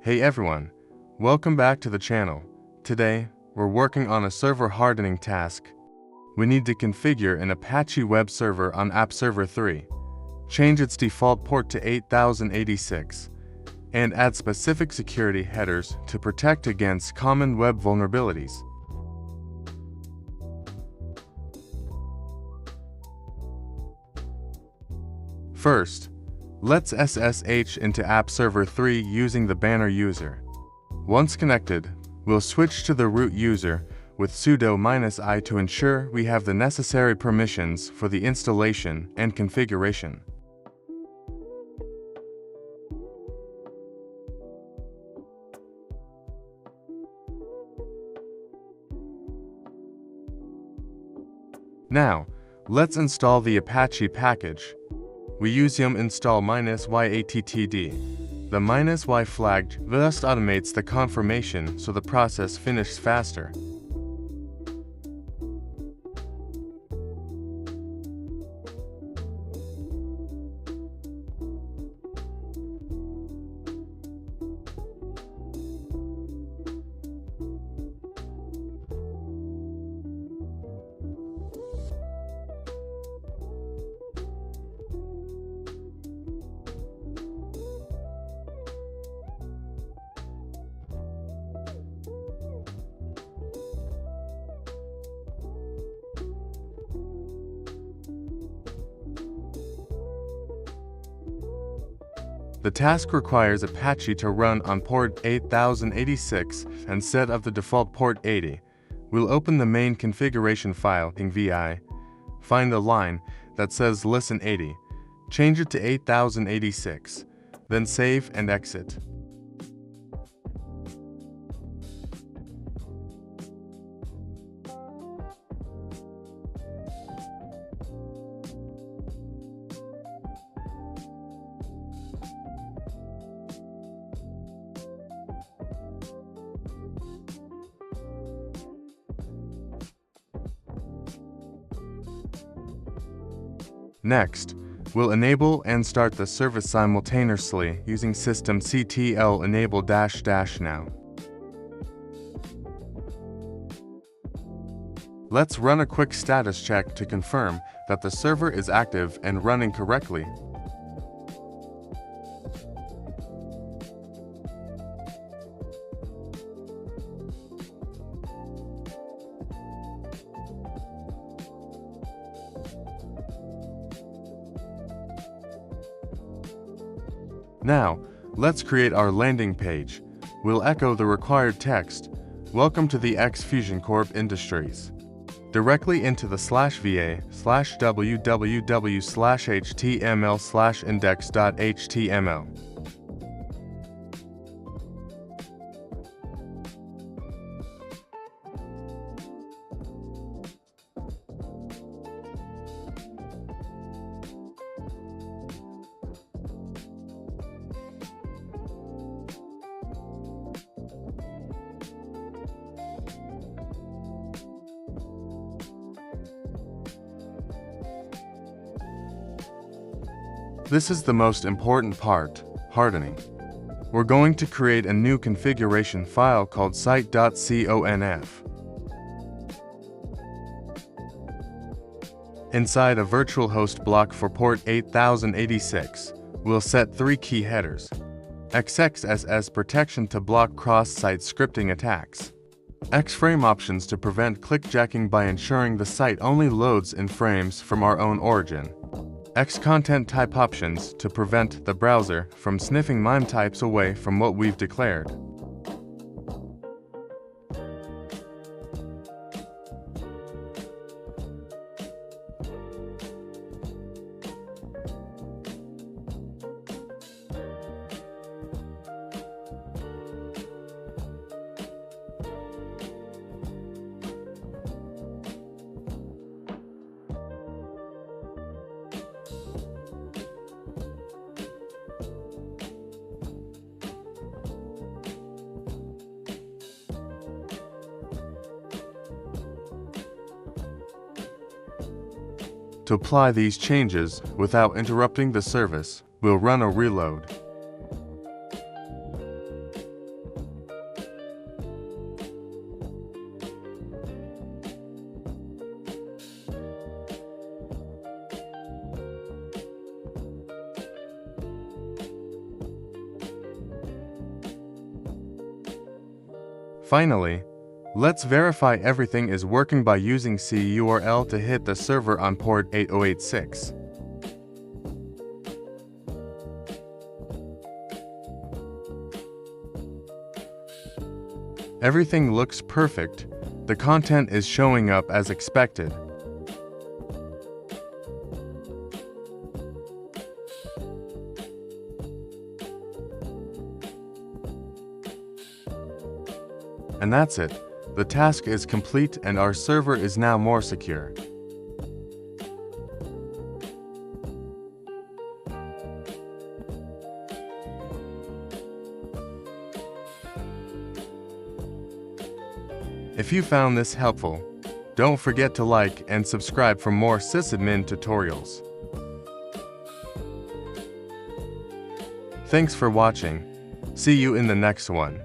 Hey everyone, welcome back to the channel. Today, we're working on a server hardening task. We need to configure an Apache web server on App Server 3, change its default port to 8086, and add specific security headers to protect against common web vulnerabilities. First, let's SSH into App Server 3 using the banner user. Once connected, we'll switch to the root user with sudo -i to ensure we have the necessary permissions for the installation and configuration. Now, let's install the Apache package. We use yum install -yattd. The -y flag just automates the confirmation so the process finishes faster. The task requires Apache to run on port 8086 instead of the default port 80. We'll open the main configuration file in VI, find the line that says listen 80, change it to 8086, then save and exit. Next, we'll enable and start the service simultaneously using systemctl enable -- now. Let's run a quick status check to confirm that the server is active and running correctly. Now, let's create our landing page. We'll echo the required text, "Welcome to the X-Fusion Corp Industries," directly into the /va/www/html/index.html. This is the most important part, hardening. We're going to create a new configuration file called site.conf. Inside a VirtualHost block for port 8086, we'll set 3 key headers: X-XSS-Protection to block cross-site scripting attacks, iframe options to prevent clickjacking by ensuring the site only loads in frames from our own origin, X-content type options to prevent the browser from sniffing MIME types away from what we've declared. To apply these changes without interrupting the service, we'll run a reload. Finally, let's verify everything is working by using CURL to hit the server on port 8086. Everything looks perfect. The content is showing up as expected. And that's it. The task is complete and our server is now more secure. If you found this helpful, don't forget to like and subscribe for more Sysadmin tutorials. Thanks for watching. See you in the next one.